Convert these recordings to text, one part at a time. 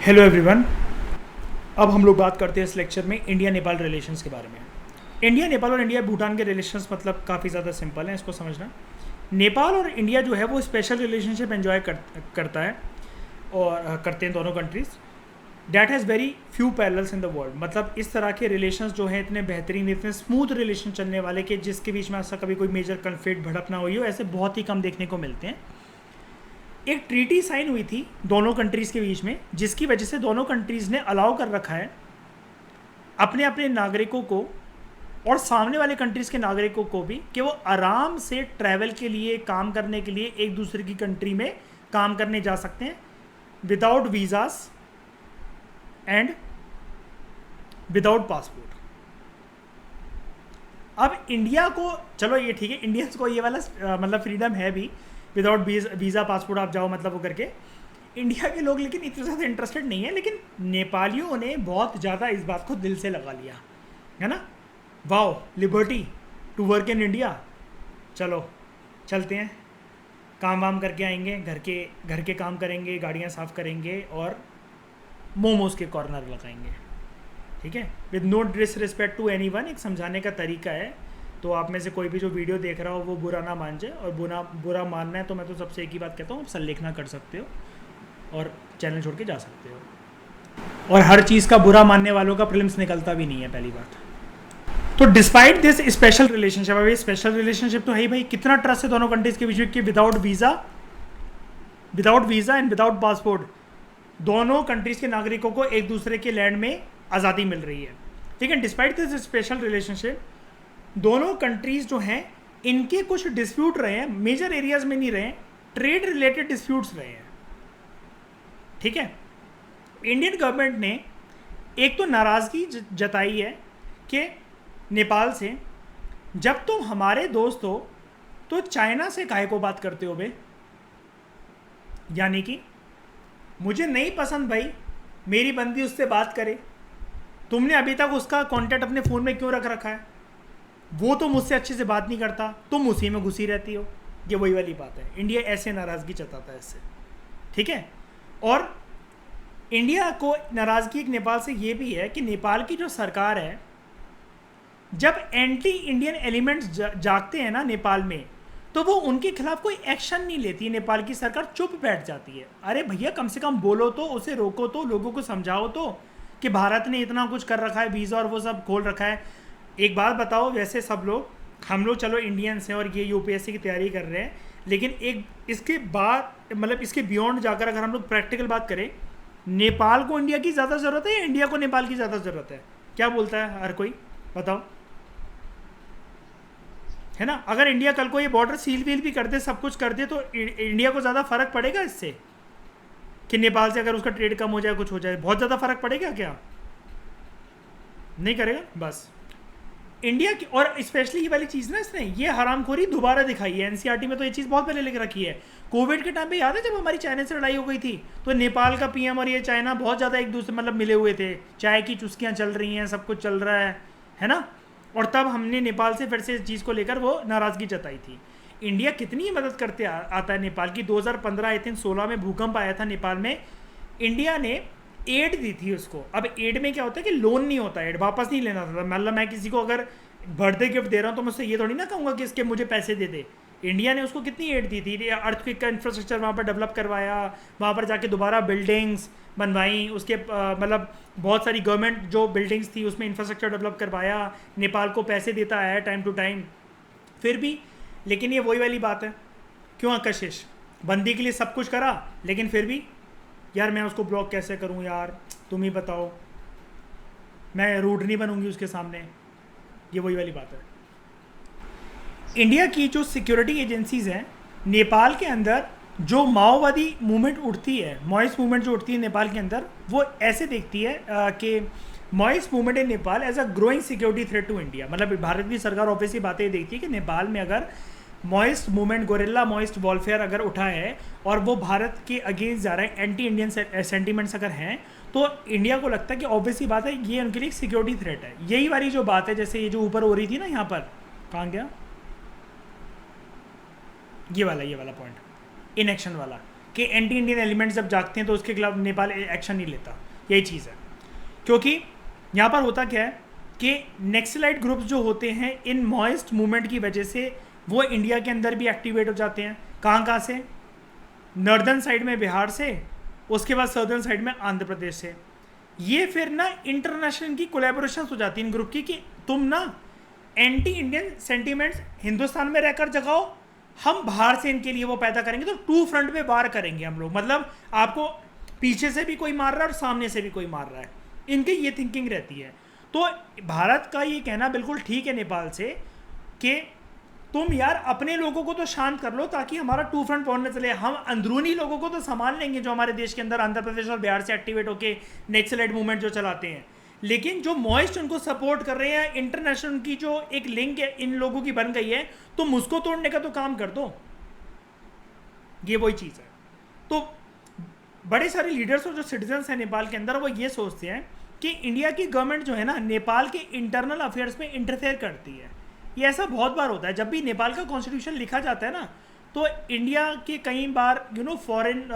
Hello everyone. अब हम लोग बात करते हैं इस लेक्चर में इंडिया नेपाल रिलेशंस के बारे में। इंडिया नेपाल और इंडिया भूटान के रिलेशंस मतलब काफ़ी ज़्यादा सिंपल है इसको समझना। नेपाल और इंडिया जो है वो स्पेशल रिलेशनशिप एंजॉय करता है और करते हैं दोनों countries. That has very few parallels in the world. मतलब इस तरह के रिलेशंस जो हैं इतने बेहतरीन, इतने स्मूथ रिलेशन चलने वाले कि जिसके बीच में ऐसा कभी कोई मेजर कन्फ्लिक्ट भड़प ना हुई हो, ऐसे बहुत ही कम देखने को मिलते हैं। एक ट्रीटी साइन हुई थी दोनों कंट्रीज़ के बीच में, जिसकी वजह से दोनों कंट्रीज़ ने अलाउ कर रखा है अपने अपने नागरिकों को और सामने वाले कंट्रीज़ के नागरिकों को भी कि वो आराम से ट्रैवल के लिए, काम करने के लिए एक दूसरे की कंट्री में काम करने जा सकते हैं without visas and without passport. अब इंडिया को, चलो ये ठीक है, इंडियंस को ये वाला मतलब फ्रीडम है भी, विदाउट वीज़ा पासपोर्ट आप जाओ मतलब वो करके। इंडिया के लोग लेकिन इतने ज़्यादा इंटरेस्टेड नहीं है, लेकिन नेपालियों ने बहुत ज़्यादा इस बात को दिल से लगा लिया है ना। Wow, liberty to work in India, चलो चलते हैं, काम वाम करके आएंगे, घर के काम करेंगे, गाड़ियाँ साफ़ करेंगे और मोमोज़ के कॉर्नर लगाएंगे। ठीक है, with no disrespect to anyone. एक समझाने का तरीका है, तो आप में से कोई भी जो वीडियो देख रहा हो वो बुरा ना मान जाए, और बुरा मानना है तो मैं तो सबसे एक ही बात कहता हूँ, आप संलेखना कर सकते हो और चैनल छोड़ के जा सकते हो। और हर चीज़ का बुरा मानने वालों का प्रीलिम्स निकलता भी नहीं है, पहली बात। तो डिस्पाइट दिस स्पेशल रिलेशनशिप, अभी स्पेशल रिलेशनशिप तो है ही भाई, कितना ट्रस्ट है दोनों कंट्रीज़ के बीच में कि without visa and without passport दोनों कंट्रीज़ के नागरिकों को एक दूसरे के लैंड में आज़ादी मिल रही है। ठीक है, डिस्पाइट दिस स्पेशल रिलेशनशिप दोनों कंट्रीज़ जो हैं इनके कुछ डिस्प्यूट रहे हैं, मेजर एरियाज में नहीं रहे, ट्रेड रिलेटेड डिस्प्यूट्स रहे हैं। ठीक है, इंडियन गवर्नमेंट ने एक तो नाराज़गी जताई है कि नेपाल से, जब तुम हमारे दोस्त हो तो चाइना से काहे को बात करते हो बे। यानी कि मुझे नहीं पसंद भाई मेरी बंदी उससे बात करे, तुमने अभी तक उसका कॉन्टैक्ट अपने फ़ोन में क्यों रख रखा है, वो तो मुझसे अच्छे से बात नहीं करता, तुम उसी में घुसी रहती हो। ये वही वाली बात है, इंडिया ऐसे नाराज़गी जताता है इससे। ठीक है, और इंडिया को नाराज़गी एक नेपाल से ये भी है कि नेपाल की जो सरकार है, जब एंटी इंडियन एलिमेंट्स जागते हैं ना नेपाल में, तो वो उनके खिलाफ कोई एक्शन नहीं लेती। नेपाल की सरकार चुप बैठ जाती है। अरे भैया कम से कम बोलो तो, उसे रोको तो, लोगों को समझाओ तो कि भारत ने इतना कुछ कर रखा है, वीज़ा और वो सब खोल रखा है। एक बात बताओ, वैसे सब लोग, हम लोग चलो इंडियंस हैं और ये यूपीएससी की तैयारी कर रहे हैं, लेकिन एक इसके बाद मतलब इसके बियॉन्ड जाकर अगर हम लोग प्रैक्टिकल बात करें, नेपाल को इंडिया की ज़्यादा ज़रूरत है या इंडिया को नेपाल की ज़्यादा ज़रूरत है? क्या बोलता है हर कोई, बताओ, है ना। अगर इंडिया कल को ये बॉर्डर सील वील भी कर दे, सब कुछ कर दे, तो इंडिया को ज़्यादा फ़र्क पड़ेगा इससे कि नेपाल से अगर उसका ट्रेड कम हो जाए, कुछ हो जाए, बहुत ज़्यादा फ़र्क पड़ेगा क्या? नहीं करेगा। बस इंडिया की, और स्पेशली ये वाली चीज़ ना, इसने ये हरामखोरी दोबारा दिखाई है। एनसीईआरटी में तो ये चीज़ बहुत पहले लिख रखी है। कोविड के टाइम पे याद है जब हमारी चाइना से लड़ाई हो गई थी, तो नेपाल का पीएम और ये चाइना बहुत ज़्यादा एक दूसरे मतलब मिले हुए थे, चाय की चुस्कियाँ चल रही हैं, सब कुछ चल रहा है ना। और तब हमने नेपाल से फिर से इस चीज़ को लेकर वो नाराज़गी जताई थी। इंडिया कितनी मदद करते आता है नेपाल की। 2015 आई थिंक 16 में भूकंप आया था नेपाल में, इंडिया ने एड दी थी उसको। अब एड में क्या होता है कि लोन नहीं होता, एड वापस नहीं लेना था। मतलब मैं किसी को अगर बर्थडे गिफ्ट दे रहा हूँ तो मुझसे ये थोड़ी ना कहूँगा कि इसके मुझे पैसे दे दे। इंडिया ने उसको कितनी एड दी थी, अर्थक्वेक का इंफ्रास्ट्रक्चर वहाँ पर डेवलप करवाया, वहाँ पर जाके दोबारा बिल्डिंग्स बनवाई, उसके मतलब बहुत सारी गवर्नमेंट जो बिल्डिंग्स थी उसमें इंफ्रास्ट्रक्चर डेवलप करवाया, नेपाल को पैसे देता है टाइम टू टाइम। फिर भी लेकिन ये वही वाली बात है, क्यों कशिश, बंदी के लिए सब कुछ करा, लेकिन फिर भी यार मैं उसको ब्लॉक कैसे करूं यार, तुम ही बताओ, मैं रूड नहीं बनूंगी उसके सामने। ये वही वाली बात है। इंडिया की जो सिक्योरिटी एजेंसीज हैं नेपाल के अंदर, जो माओवादी मूवमेंट उठती है, माओइस्ट मूवमेंट जो उठती है नेपाल के अंदर, वो ऐसे देखती है कि Maoist movement in Nepal as a growing security threat to India. मतलब भारत की सरकार ऑब्वियसली बातें देखती है कि नेपाल में अगर Maoist movement, gorilla Maoist warfare अगर उठा है और वो भारत के अगेंस्ट जा रहा है, एंटी इंडियन सेंटीमेंट्स अगर हैं, तो इंडिया को लगता है कि ऑब्वियसली बात है ये उनके लिए एक सिक्योरिटी थ्रेट है। यही वाली जो बात है, जैसे ये जो ऊपर हो रही थी ना, यहाँ पर कहाँ गया ये वाला पॉइंट, इनएक्शन वाला, कि एंटी इंडियन एलिमेंट्स जब जागते हैं तो उसके खिलाफ नेपाल एक्शन नहीं लेता, यही चीज़ है। क्योंकि यहाँ पर होता क्या है कि नेक्सलाइट ग्रुप्स जो होते हैं इन मॉइस्ट मूवमेंट की वजह से वो इंडिया के अंदर भी एक्टिवेट हो जाते हैं। कहाँ से? नॉर्दर्न साइड में बिहार से, उसके बाद सदर्न साइड में आंध्र प्रदेश से। ये फिर ना इंटरनेशनल की कोलैबोरेशन हो जाती है इन ग्रुप की कि तुम ना एंटी इंडियन सेंटीमेंट्स हिंदुस्तान में रहकर जगाओ, हम बाहर से इनके लिए वो पैदा करेंगे, तो टू फ्रंट पे वार करेंगे हम लोग। मतलब आपको पीछे से भी कोई मार रहा है और सामने से भी कोई मार रहा है, इनकी ये थिंकिंग रहती है। तो भारत का ये कहना बिल्कुल ठीक है नेपाल से कि तुम यार अपने लोगों को तो शांत कर लो ताकि हमारा टू फ्रंट वॉर न चले, हम अंदरूनी लोगों को तो संभाल लेंगे जो हमारे देश के अंदर आंध्र प्रदेश और बिहार से एक्टिवेट होके नेक्सलाइट मूवमेंट जो चलाते हैं। लेकिन जो मॉइस्ट उनको सपोर्ट कर रहे हैं, इंटरनेशनल की जो एक लिंक है इन लोगों की बन गई है, तुम उसको तोड़ने का तो काम कर दो। ये वही चीज़ है। तो बड़े सारे लीडर्स और जो सिटीजन्स हैं नेपाल के अंदर वो ये सोचते हैं कि इंडिया की गवर्नमेंट जो है ना नेपाल के इंटरनल अफेयर्स में इंटरफेयर करती है। ये ऐसा बहुत बार होता है। जब भी नेपाल का कॉन्स्टिट्यूशन लिखा जाता है ना तो इंडिया के कई बार फॉरेन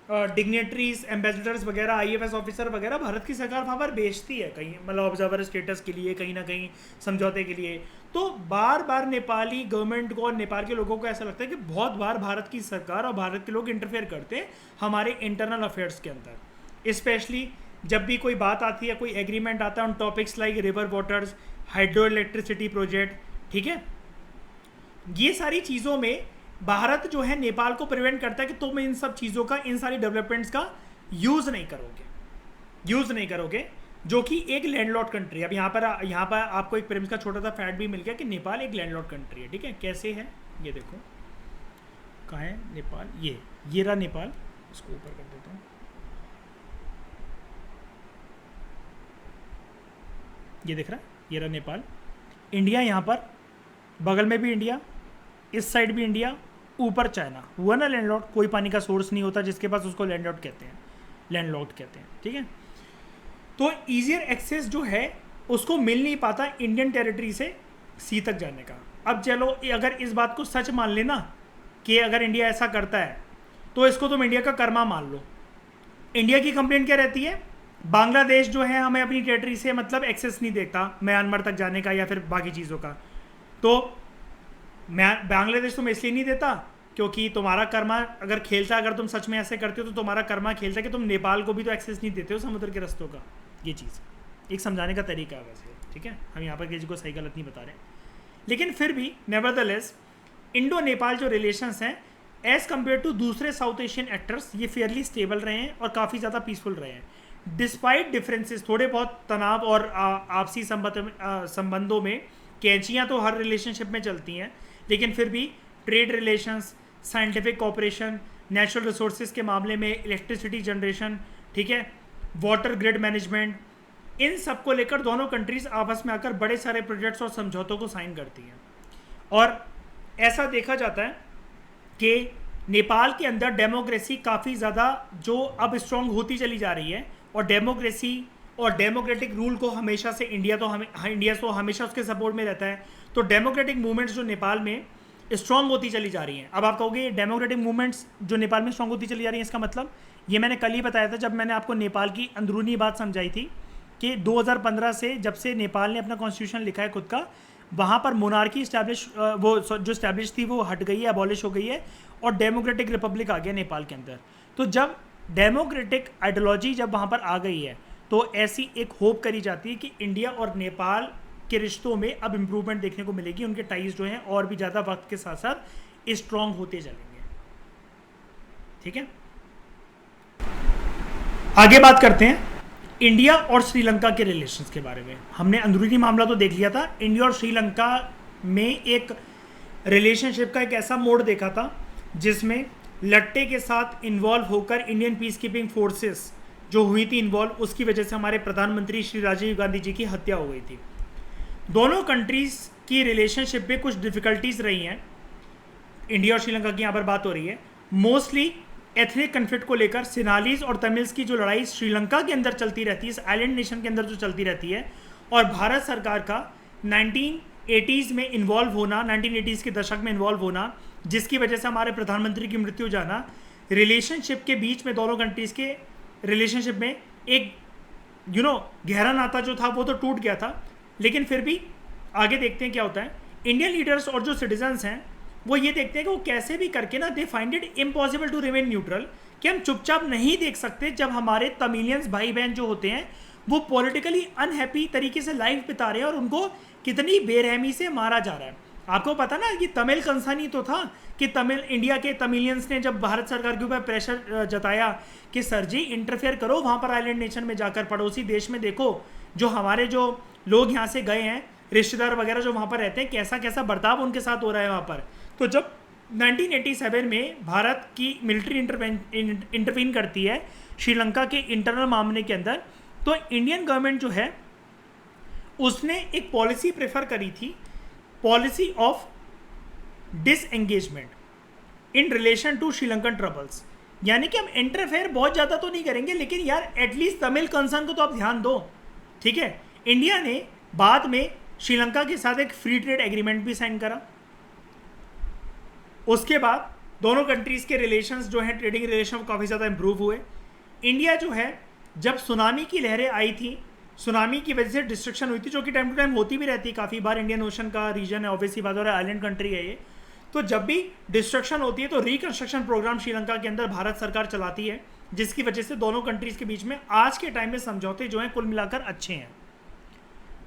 डिग्नेटरीज, एम्बेसडर्स वगैरह, IAS ऑफिसर वगैरह भारत की सरकार वहाँ पर भेजती है कहीं, मतलब ऑब्जर्वर स्टेटस के लिए, कहीं ना कहीं समझौते के लिए। तो बार बार नेपाली गवर्नमेंट को और नेपाल के लोगों को ऐसा लगता है कि बहुत बार भारत की सरकार और भारत के लोग इंटरफेयर करते हैं हमारे इंटरनल अफेयर्स के अंदर। स्पेशली जब भी कोई बात आती है, कोई एग्रीमेंट आता है on topics like river waters, hydro electricity project, ठीक है, ये सारी चीज़ों में भारत जो है नेपाल को प्रिवेंट करता है कि तुम इन सब चीज़ों का, इन सारी डेवलपमेंट्स का यूज़ नहीं करोगे, जो कि एक लैंडलॉर्ड कंट्री है। अब यहाँ पर आपको एक प्रेम्स का छोटा सा फैक्ट भी मिल गया कि नेपाल एक लैंडलॉर्ड कंट्री है। ठीक है, कैसे है ये देखो, कहाँ है नेपाल, ये रहा नेपाल, इसको ऊपर कर देता हूँ। ये दिख रहा है, ये रहा नेपाल। इंडिया यहाँ पर बगल में भी इंडिया, इस साइड भी इंडिया, ऊपर चाइना। हुआ ना लैंडलॉर्ड, कोई पानी का सोर्स नहीं होता जिसके पास, उसको लैंडलॉर्ड कहते हैं। ठीक है, तो ईजियर एक्सेस जो है उसको मिल नहीं पाता इंडियन टेरिटरी से सी तक जाने का। अब चलो अगर इस बात को सच मान लेना कि अगर इंडिया ऐसा करता है तो इसको तुम इंडिया का कर्मा मान लो। इंडिया की कंप्लेंट क्या रहती है? बांग्लादेश जो है हमें अपनी टेरिटरी से मतलब एक्सेस नहीं देता म्यांमार तक जाने का या फिर बाकी चीज़ों का। तो बांग्लादेश तुम्हें इसलिए नहीं देता क्योंकि तुम्हारा कर्मा अगर खेलता, अगर तुम सच में ऐसे करते हो तो तुम्हारा कर्मा खेलता कि तुम नेपाल को भी तो एक्सेस नहीं देते हो समुद्र के रस्तों का। ये चीज़ एक समझाने का तरीका है वैसे, ठीक है, हम यहाँ पर किसी को सही गलत नहीं बता रहे। लेकिन फिर भी नेवरदलेस इंडो नेपाल जो रिलेशंस हैं एज़ कम्पेयर टू दूसरे साउथ एशियन एक्टर्स, ये फेयरली स्टेबल रहे हैं और काफ़ी ज़्यादा पीसफुल रहे हैं। डिस्पाइट डिफरेंसेस, थोड़े बहुत तनाव और आपसी संबंधों में कैंचियाँ तो हर रिलेशनशिप में चलती हैं, लेकिन फिर भी trade relations, scientific cooperation, natural resources के मामले में इलेक्ट्रिसिटी जनरेशन, ठीक है, वाटर ग्रिड मैनेजमेंट, इन सब को लेकर दोनों कंट्रीज आपस में आकर बड़े सारे प्रोजेक्ट्स और समझौतों को साइन करती हैं। और ऐसा देखा जाता है कि नेपाल के अंदर डेमोक्रेसी काफ़ी ज़्यादा जो अब स्ट्रॉन्ग होती चली जा रही है, और डेमोक्रेसी और डेमोक्रेटिक रूल को हमेशा से इंडिया तो हमेशा उसके सपोर्ट में रहता है। तो डेमोक्रेटिक मूवमेंट्स जो नेपाल में स्ट्रॉन्ग होती चली जा रही हैं। अब आप कहोगे डेमोक्रेटिक मूवमेंट्स जो नेपाल में स्ट्रॉन्ग होती चली जा रही हैं, इसका मतलब ये मैंने कल ही बताया था जब मैंने आपको नेपाल की अंदरूनी बात समझाई थी कि 2015 से जब से नेपाल ने अपना कॉन्स्टिट्यूशन लिखा है खुद का, वहाँ पर मोनार्की जो स्टैब्लिश थी वो हट गई है, अबॉलिश हो गई है, और डेमोक्रेटिक रिपब्लिक आ गया नेपाल के अंदर। तो जब डेमोक्रेटिक आइडियोलॉजी जब वहाँ पर आ गई है तो ऐसी एक होप करी जाती है कि इंडिया और नेपाल के रिश्तों में अब इम्प्रूवमेंट देखने को मिलेगी, उनके टाइज जो हैं और भी ज़्यादा वक्त के साथ साथ स्ट्रॉन्ग होते चलेंगे। ठीक है, आगे बात करते हैं इंडिया और श्रीलंका के रिलेशंस के बारे में। हमने अंदरूनी मामला तो देख लिया था, इंडिया और श्रीलंका में एक रिलेशनशिप का एक ऐसा मोड देखा था जिसमें लट्टे के साथ इन्वॉल्व होकर इंडियन पीस कीपिंग फोर्सेस जो हुई थी इन्वॉल्व, उसकी वजह से हमारे प्रधानमंत्री श्री राजीव गांधी जी की हत्या हो गई थी। दोनों कंट्रीज़ की रिलेशनशिप में कुछ डिफ़िकल्टीज़ रही हैं। इंडिया और श्रीलंका की यहाँ पर बात हो रही है मोस्टली एथनिक कन्फ्लिक्ट को लेकर। सिनालीज और तमिल्स की जो लड़ाई श्रीलंका के अंदर चलती रहती है, इस आइलैंड नेशन के अंदर जो चलती रहती है, और भारत सरकार का 1980s में इन्वॉल्व होना, 1980s के दशक में इन्वॉल्व होना, जिसकी वजह से हमारे प्रधानमंत्री की मृत्यु जाना, रिलेशनशिप के बीच में, दोनों कंट्रीज़ के रिलेशनशिप में एक गहरा नाता जो था वो तो टूट गया था, लेकिन फिर भी आगे देखते हैं क्या होता है। इंडियन लीडर्स और जो सिटीजन्स हैं वो ये देखते हैं कि वो कैसे भी करके ना, they find it impossible to remain neutral, कि हम चुपचाप नहीं देख सकते जब हमारे तमिलियंस भाई बहन जो होते हैं वो पॉलिटिकली अनहैप्पी तरीके से लाइफ बिता रहे हैं और उनको कितनी बेरहमी से मारा जा रहा है। आपको पता ना कि तमिल कंसर्न ही तो था कि इंडिया के तमिलियंस ने जब भारत सरकार के ऊपर प्रेशर जताया कि सर जी इंटरफेयर करो वहाँ पर आइलैंड नेशन में जाकर, पड़ोसी देश में देखो जो हमारे जो लोग यहाँ से गए हैं, रिश्तेदार वगैरह जो वहाँ पर रहते हैं, कैसा कैसा बर्ताव उनके साथ हो रहा है वहाँ पर। तो जब 1987 में भारत की मिलिट्री इंटरवीन करती है श्रीलंका के इंटरनल मामले के अंदर, तो इंडियन गवर्नमेंट जो है उसने एक पॉलिसी प्रेफर करी थी, policy of disengagement in relation to Sri Lankan troubles. यानी कि हम इंटरफेयर बहुत ज़्यादा तो नहीं करेंगे, लेकिन यार एटलीस्ट तमिल कंसर्न को तो आप ध्यान दो, ठीक है। इंडिया ने बाद में श्रीलंका के साथ एक फ्री ट्रेड एग्रीमेंट भी साइन करा। उसके बाद दोनों कंट्रीज़ के रिलेशंस जो हैं, ट्रेडिंग रिलेशन काफ़ी ज़्यादा इंप्रूव हुए। इंडिया जो है जब सुनामी की लहरें आई थी, सुनामी की वजह से डिस्ट्रक्शन हुई थी, जो कि टाइम टू टाइम होती भी रहती है काफ़ी बार, इंडियन ओशन का रीजन है, ऑब्वियसली बात हो रहा है, आइलैंड कंट्री है ये। तो जब भी डिस्ट्रक्शन होती है तो रिकंस्ट्रक्शन प्रोग्राम श्रीलंका के अंदर भारत सरकार चलाती है, जिसकी वजह से दोनों कंट्रीज़ के बीच में आज के टाइम में समझौते जो हैं कुल मिलाकर अच्छे हैं।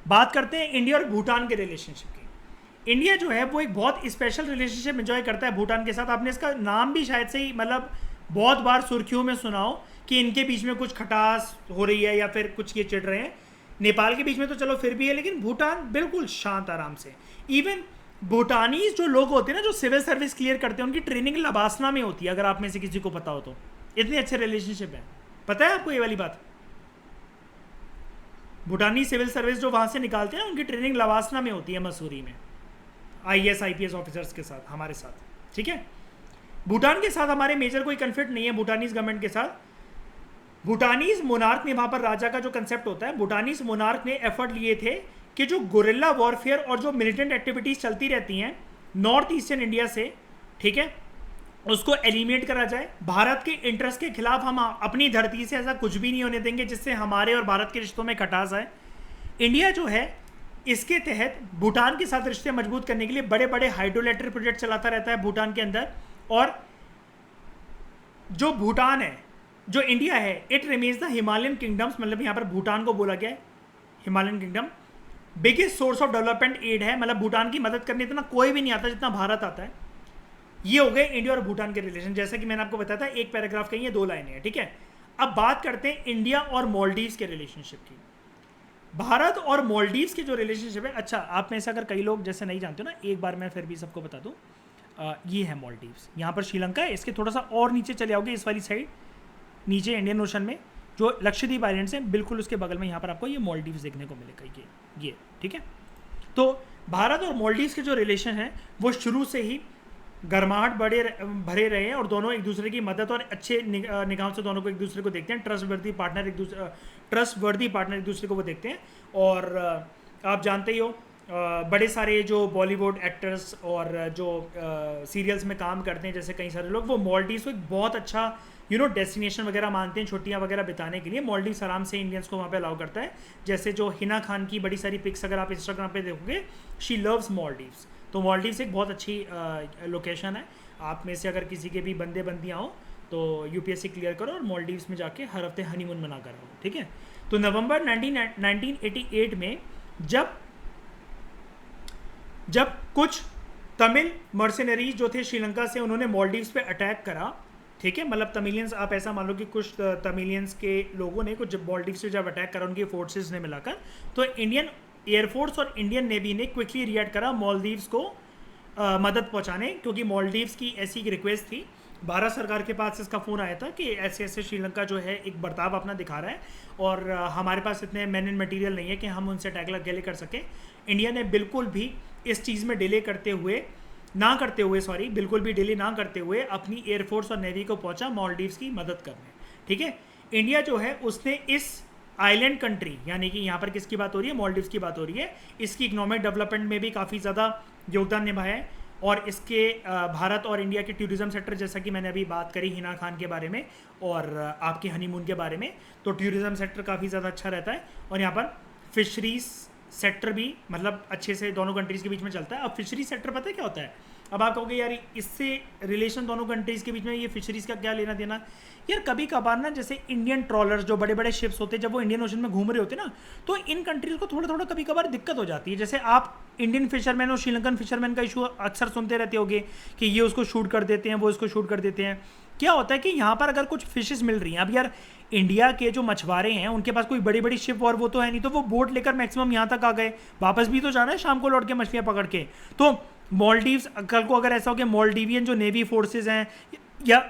बात करते हैं इंडिया और भूटान के रिलेशनशिप की। इंडिया जो है वो एक बहुत स्पेशल रिलेशनशिप एंजॉय करता है भूटान के साथ। आपने इसका नाम भी शायद से ही मतलब बहुत बार सुर्खियों में सुनाओ कि इनके बीच में कुछ खटास हो रही है या फिर कुछ ये चिढ़ रहे हैं। नेपाल के बीच में तो चलो फिर भी है, लेकिन भूटान बिल्कुल शांत आराम से। इवन भूटानीज जो लोग होते हैं ना, जो सिविल सर्विस क्लियर करते हैं, उनकी ट्रेनिंग लबासना में होती है, अगर आप में से किसी को पता हो तो। इतने अच्छे रिलेशनशिप है, पता है आपको ये वाली बात? भूटानी सिविल सर्विस जो वहाँ से निकालते हैं उनकी ट्रेनिंग लवासना में होती है, मसूरी में, IAS IPS ऑफिसर्स के साथ, हमारे साथ, ठीक है। भूटान के साथ हमारे मेजर कोई कन्फ्लिक्ट नहीं है भूटानीज गवर्नमेंट के साथ। भूटानीज मोनार्क ने वहाँ पर राजा का जो कंसेप्ट होता है, भूटानीज मोनार्क ने एफर्ट लिए थे कि जो गुरिल्ला वॉरफेयर और जो मिलिटेंट एक्टिविटीज़ चलती रहती हैं नॉर्थ ईस्टर्न इंडिया से, ठीक है, उसको एलिमिनेट करा जाए। भारत के इंटरेस्ट के खिलाफ हम अपनी धरती से ऐसा कुछ भी नहीं होने देंगे जिससे हमारे और भारत के रिश्तों में खटास आए। इंडिया जो है इसके तहत भूटान के साथ रिश्ते मजबूत करने के लिए बड़े बड़े हाइड्रोइलेक्ट्रिक प्रोजेक्ट चलाता रहता है भूटान के अंदर। और जो भूटान है, जो इंडिया है, it remains the Himalayan kingdoms, मतलब यहाँ पर भूटान को बोला गया है Himalayan kingdom, biggest source of development aid है। मतलब भूटान की मदद करने इतना कोई भी नहीं आता जितना भारत आता है। ये हो गए इंडिया और भूटान के रिलेशन, जैसा कि मैंने आपको बताया था, एक पैराग्राफ का ये 2 लाइनें हैं, ठीक है। अब बात करते हैं इंडिया और मालदीव्स के रिलेशनशिप की। भारत और मालदीव्स के जो रिलेशनशिप है, अच्छा आप में से अगर कई लोग जैसे नहीं जानते हो ना, एक बार मैं फिर भी सबको बता दूं, ये है मालदीव्स। यहाँ पर श्रीलंका है, इसके थोड़ा सा और नीचे चले आओगे इस वाली साइड, नीचे इंडियन ओशन में जो लक्षद्वीप आइलैंड्स हैं, बिल्कुल उसके बगल में यहाँ पर आपको ये मालदीव्स देखने को मिलेगा, ये ठीक है। तो भारत और मालदीव्स के जो रिलेशन हैं वो शुरू से ही गर्माहट भरे रहे हैं और दोनों एक दूसरे की मदद और अच्छे निगाहों से दोनों को एक दूसरे को देखते हैं। ट्रस्टवर्दी पार्टनर एक दूसरे को वो देखते हैं। और आप जानते ही हो बड़े सारे जो बॉलीवुड एक्टर्स और जो सीरियल्स में काम करते हैं, जैसे कई सारे लोग, वो मालदीव्स को एक बहुत अच्छा डेस्टिनेशन वगैरह मानते हैं छुट्टियां वगैरह बिताने के लिए। मालदीव्स आराम से इंडियंस को वहाँ पे अलाउ करता है। जैसे जो हिना खान की बड़ी सारी पिक्स अगर आप इंस्टाग्राम पे देखोगे, शी लव्स मालदीव्स। तो मालदीव्स एक बहुत अच्छी लोकेशन है। आप में से अगर किसी के भी बंदे बंदियाँ हो तो UPSC क्लियर करो और मालदीव्स में जाके हर हफ्ते हनीमून मना कर आओ, ठीक है। तो नवंबर 1988 में जब कुछ तमिल मर्सिनरीज जो थे श्रीलंका से, उन्होंने मालदीव्स पे अटैक करा, ठीक है। मतलब तमिलियंस, आप ऐसा मान लो कि कुछ तमिलियंस के लोगों ने कुछ मालदीव्स से जब अटैक करा उनकी फोर्सेस ने मिलाकर, तो इंडियन एयरफोर्स और इंडियन नेवी ने क्विकली रिएक्ट करा मालदीव्स को मदद पहुंचाने, क्योंकि मालदीव्स की ऐसी एक रिक्वेस्ट थी। भारत सरकार के पास इसका फ़ोन आया था कि ऐसे ऐसे श्रीलंका जो है एक बर्ताव अपना दिखा रहा है और हमारे पास इतने मैन एंड मटीरियल नहीं है कि हम उनसे टैकल अकेले कर सकें। इंडिया ने बिल्कुल भी इस चीज़ में डिले बिल्कुल भी डिले ना करते हुए अपनी एयरफोर्स और नेवी को पहुंचा मालदीव्स की मदद करने, ठीक है। इंडिया जो है उसने इस आइलैंड कंट्री, यानी कि यहाँ पर किसकी बात हो रही है, मालदीव्स की बात हो रही है, इसकी इकोनॉमिक डेवलपमेंट में भी काफ़ी ज़्यादा योगदान निभाया है। और इसके भारत और इंडिया के टूरिज़्म सेक्टर, जैसा कि मैंने अभी बात करी हिना खान के बारे में और आपके हनीमून के बारे में, तो टूरिज़्म सेक्टर काफ़ी ज़्यादा अच्छा रहता है। और यहाँ पर फिशरीज़ सेक्टर भी मतलब अच्छे से दोनों कंट्रीज़ के बीच में चलता है। अब फिशरी सेक्टर पता है क्या होता है? अब आप कहोगे यार इससे रिलेशन दोनों कंट्रीज़ के बीच में, ये फिशरीज़ का क्या लेना देना? यार कभी कभार ना जैसे इंडियन ट्रॉलर्स जो बड़े बड़े शिप्स होते हैं, जब वो इंडियन ओशन में घूम रहे होते हैं ना, तो इन कंट्रीज़ को थोड़ा थोड़ा कभी कभार दिक्कत हो जाती है। जैसे आप इंडियन फिशरमैन और श्रीलंकन फिशरमैन का इशू अक्सर सुनते रहते होगे कि ये उसको शूट कर देते हैं, वो इसको शूट कर देते हैं। क्या होता है कि यहाँ पर अगर कुछ फिशेस मिल रही हैं, अब यार इंडिया के जो मछुआरे हैं उनके पास कोई बड़ी बड़ी शिप और वो तो है नहीं, तो वो बोट लेकर मैक्सिमम यहाँ तक आ गए, वापस भी तो जाना है शाम को लौट के मछलियाँ पकड़ के। तो मालदीव्स कल को अगर ऐसा हो कि मालदीवियन जो नेवी फोर्सेज हैं या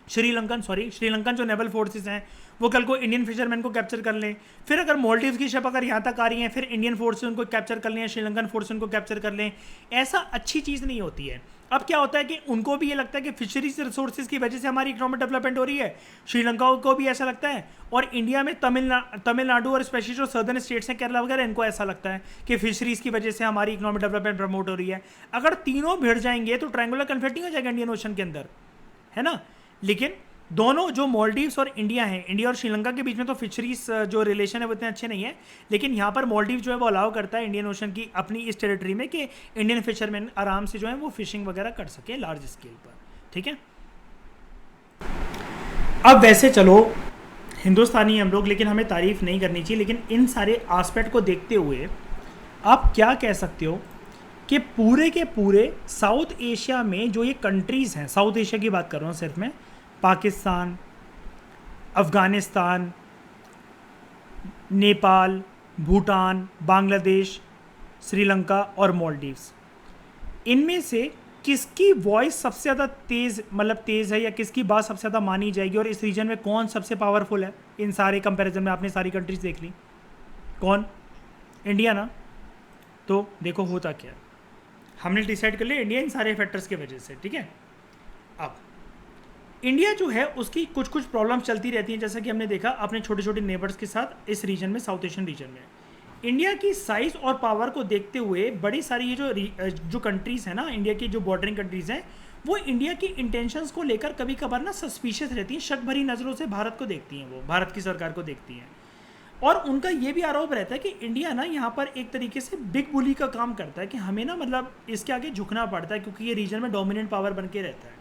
श्रीलंकन जो नेवल फोर्सेज हैं वो कल को इंडियन फिशरमैन को कैप्चर कर लें, फिर अगर मालदीव्स की शिप अगर यहाँ तक आ रही हैं फिर इंडियन फोर्सेज उनको कैप्चर कर लें, श्रीलंकन फोर्सेज उनको कैप्चर कर लें, ऐसा अच्छी चीज़ नहीं होती है। अब क्या होता है कि उनको भी ये लगता है कि फिशरीज रिसोर्सेज की वजह से हमारी इकोनॉमिक डेवलपमेंट हो रही है, श्रीलंका को भी ऐसा लगता है, और इंडिया में तमिलनाडु और स्पेशली जो सदर्न स्टेट्स हैं केरला वगैरह, इनको ऐसा लगता है कि फिशरीज की वजह से हमारी इकोनॉमिक डेवलपमेंट प्रमोट हो रही है। अगर तीनों भिड़ जाएंगे तो ट्रायंगुलर कन्फ्लिक्टिंग हो जाएगा इंडियन ओशन के अंदर, है ना। लेकिन दोनों जो मालदीव्स और इंडिया हैं, इंडिया और श्रीलंका के बीच में तो फिशरीज जो रिलेशन है वो इतने अच्छे नहीं है, लेकिन यहाँ पर मालदीव जो है वो अलाउ करता है इंडियन ओशन की अपनी इस टेरिटरी में कि इंडियन फिशरमैन आराम से जो है वो फिशिंग वगैरह कर सके लार्ज स्केल पर, ठीक है। अब वैसे चलो हिंदुस्तानी हम लोग, लेकिन हमें तारीफ नहीं करनी चाहिए, लेकिन इन सारे एस्पेक्ट को देखते हुए आप क्या कह सकते हो कि पूरे के पूरे साउथ एशिया में जो ये कंट्रीज़ हैं, साउथ एशिया की बात कर रहा हूँ सिर्फ मैं, पाकिस्तान, अफ़गानिस्तान, नेपाल, भूटान, बांग्लादेश, श्रीलंका और मालदीव्स, इनमें से किसकी वॉइस सबसे ज़्यादा तेज़ है या किसकी बात सबसे ज़्यादा मानी जाएगी, और इस रीजन में कौन सबसे पावरफुल है? इन सारे कंपैरिजन में आपने सारी कंट्रीज देख ली, कौन? इंडिया ना। तो देखो होता क्या, हमने डिसाइड कर लिया इंडिया इन सारे फैक्टर्स की वजह से, ठीक है। अब इंडिया जो है उसकी कुछ कुछ प्रॉब्लम्स चलती रहती हैं, जैसा कि हमने देखा अपने छोटे छोटे नेबर्स के साथ इस रीजन में, साउथ एशियन रीजन में। इंडिया की साइज़ और पावर को देखते हुए बड़ी सारी ये जो कंट्रीज़ हैं ना, इंडिया की जो बॉर्डरिंग कंट्रीज़ हैं, वो इंडिया की इंटेंशंस को लेकर कभी कभार ना सस्पिशियस रहती हैं, शक भरी नज़रों से भारत को देखती हैं, वो भारत की सरकार को देखती हैं। और उनका ये भी आरोप रहता है कि इंडिया ना यहाँ पर एक तरीके से बिग बुली का काम करता है, कि हमें ना मतलब इसके आगे झुकना पड़ता है क्योंकि ये रीजन में डोमिनेंट पावर बन के रहता है।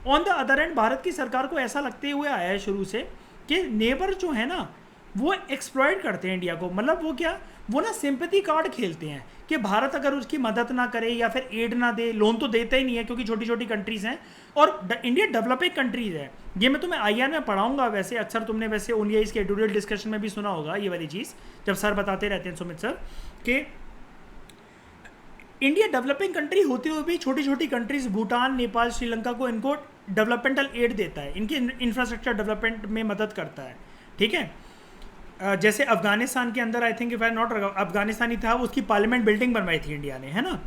On the other and Bharat की सरकार को ऐसा लगते हुए आया है शुरू से कि नेबर जो है ना वो एक्सप्लॉइट करते हैं इंडिया को, मतलब वो क्या, वो ना सिंपैथी कार्ड खेलते हैं कि भारत अगर उसकी मदद ना करे या फिर एड ना दे, लोन तो देता ही नहीं है क्योंकि छोटी छोटी कंट्रीज़ हैं और इंडिया डेवलपिंग कंट्रीज़ है। ये मैं तुम्हें IR में पढ़ाऊंगा, वैसे अक्सर तुमने वैसे ओनली इसके एडिटोरियल डिस्कशन में भी सुना होगा ये वाली चीज़, जब सर बताते रहते हैं सुमित सर, कि इंडिया डेवलपिंग कंट्री होते हुए भी छोटी छोटी कंट्रीज भूटान, नेपाल, श्रीलंका को इनको डेवलपमेंटल एड देता है, इनके इंफ्रास्ट्रक्चर डेवलपमेंट में मदद करता है, ठीक है। जैसे अफगानिस्तान के अंदर I think if I not Afghanistan ही था, उसकी पार्लियामेंट बिल्डिंग बनवाई थी इंडिया ने, है ना।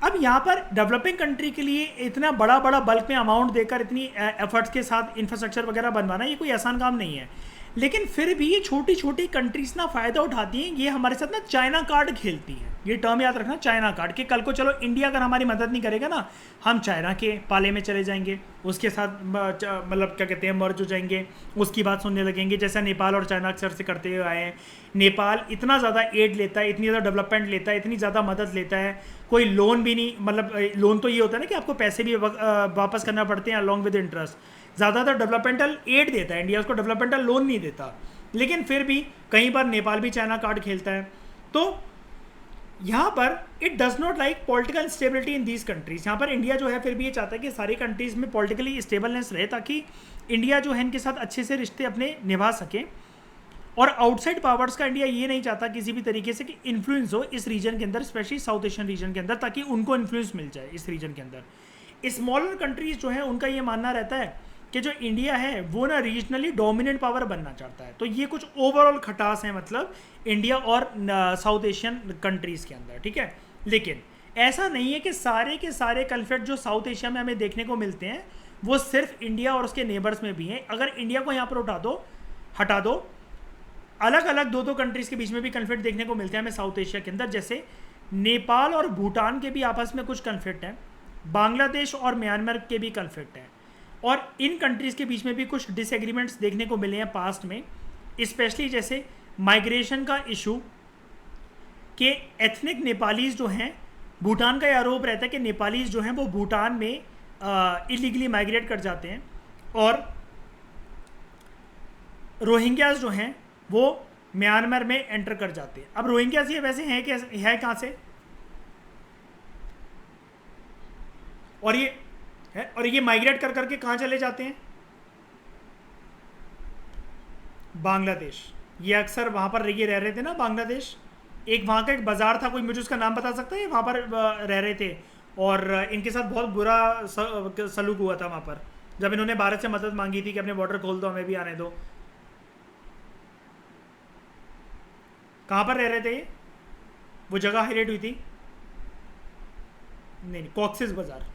अब यहाँ पर डेवलपिंग कंट्री के लिए इतना बड़ा बड़ा बल्क में अमाउंट देकर इतनी एफर्ट्स के साथ इंफ्रास्ट्रक्चर वगैरह बनवाना ये कोई आसान काम नहीं है, लेकिन फिर भी ये छोटी छोटी कंट्रीज ना फ़ायदा उठाती हैं। ये हमारे साथ ना चाइना कार्ड खेलती हैं, ये टर्म याद रखना, चाइना कार्ड, कि कल को चलो इंडिया अगर हमारी मदद नहीं करेगा ना, हम चाइना के पाले में चले जाएंगे, उसके साथ मतलब क्या कहते हैं मर्ज हो जाएंगे, उसकी बात सुनने लगेंगे, जैसा नेपाल और चाइना अक्सर से करते हुए आए हैं। नेपाल इतना ज़्यादा एड लेता है, इतनी ज़्यादा डेवलपमेंट लेता है, इतनी ज़्यादा मदद लेता है, कोई लोन भी नहीं, मतलब लोन तो ये होता है ना कि आपको पैसे भी वापस करना पड़ते हैं अलॉन्ग विद इंटरेस्ट, ज़्यादातर डेवलपमेंटल एड देता है इंडिया, उसको डेवलपमेंटल लोन नहीं देता, लेकिन फिर भी कई बार नेपाल भी चाइना कार्ड खेलता है। तो यहाँ पर it does not like political stability in these countries. यहाँ पर इंडिया जो है फिर भी ये चाहता है कि सारी कंट्रीज़ में पॉलिटिकली स्टेबलनेस रहे, ताकि इंडिया जो है इनके साथ अच्छे से रिश्ते अपने निभा सके। और आउटसाइड पावर्स का इंडिया ये नहीं चाहता किसी भी तरीके से कि इन्फ्लुएंस हो इस रीजन के अंदर, स्पेशली साउथ एशियन रीजन के अंदर, ताकि उनको इन्फ्लुएंस मिल जाए इस रीजन के अंदर। स्मॉलर कंट्रीज जो है उनका ये मानना रहता है कि जो इंडिया है वो ना रीजनली डोमिनेंट पावर बनना चाहता है। तो ये कुछ ओवरऑल खटास है मतलब इंडिया और साउथ एशियन कंट्रीज़ के अंदर, ठीक है। लेकिन ऐसा नहीं है कि सारे के सारे कन्फ्लिक्ट जो साउथ एशिया में हमें देखने को मिलते हैं वो सिर्फ इंडिया और उसके नेबर्स में भी हैं। अगर इंडिया को यहाँ पर हटा दो, अलग अलग दो कंट्रीज़ के बीच में भी कन्फ्लिक्ट देखने को मिलते हैं हमें साउथ एशिया के अंदर। जैसे नेपाल और भूटान के भी आपस में कुछ कन्फ्लिक्ट हैं, बांग्लादेश और म्यांमार के भी कन्फ्लिक्ट हैं, और इन कंट्रीज़ के बीच में भी कुछ डिसएग्रीमेंट्स देखने को मिले हैं पास्ट में, स्पेशली जैसे माइग्रेशन का इशू कि एथनिक नेपालीज जो हैं, भूटान का ये आरोप रहता है कि नेपालीज जो हैं वो भूटान में इलीगली माइग्रेट कर जाते हैं, और रोहिंग्याज जो हैं वो म्यांमार में एंटर कर जाते हैं। अब रोहिंग्याज ये वैसे हैं कि है कहाँ से, और ये माइग्रेट कर करके कहाँ चले जाते हैं, बांग्लादेश। ये अक्सर वहाँ पर ये रह रहे थे ना, बांग्लादेश। एक वहाँ का एक बाज़ार था, कोई मुझे उसका नाम बता सकता है, वहाँ पर रह रहे थे, और इनके साथ बहुत बुरा सलूक हुआ था वहाँ पर, जब इन्होंने भारत से मदद मांगी थी कि अपने बॉर्डर खोल दो, हमें भी आने दो। कहाँ पर रह रहे थे ये, वो जगह हाईलाइट हुई थी, नहीं कॉक्सिस बाज़ार,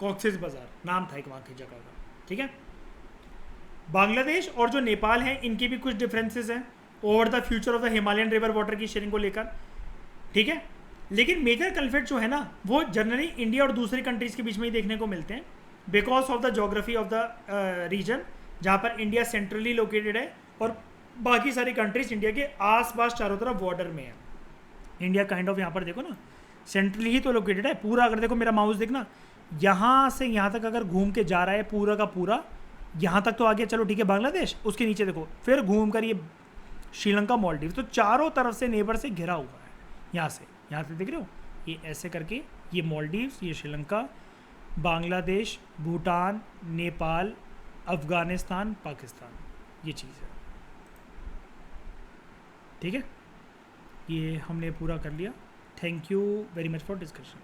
कॉक्सिस बाज़ार नाम था एक वहाँ की जगह का, ठीक है। बांग्लादेश और जो नेपाल है इनकी भी कुछ डिफरेंसेस हैं over the future of the Himalayan river water की शेयरिंग को लेकर, ठीक है। लेकिन मेजर कन्फ्लिक्ट जो है ना वो जनरली इंडिया और दूसरी कंट्रीज़ के बीच में ही देखने को मिलते हैं, because of the geography of the region, जहाँ पर इंडिया सेंट्रली लोकेटेड है और बाकी सारी कंट्रीज इंडिया के आसपास चारों तरफ बॉर्डर में है। इंडिया काइंड ऑफ यहाँ पर देखो ना सेंट्रली ही तो लोकेटेड है पूरा। अगर देखो मेरा माउस देखना, यहाँ से यहाँ तक अगर घूम के जा रहा है पूरा का पूरा, यहाँ तक तो आ गया, चलो ठीक है बांग्लादेश, उसके नीचे देखो फिर घूम कर ये श्रीलंका, मालदीव, तो चारों तरफ से नेबर से घिरा हुआ है। यहाँ से देख रहे हो, ये ऐसे करके ये मालदीव्स, ये श्रीलंका, बांग्लादेश, भूटान, नेपाल, अफ़गानिस्तान, पाकिस्तान, ये चीज़ है, ठीक है। ये हमने पूरा कर लिया। Thank you very much for discussion.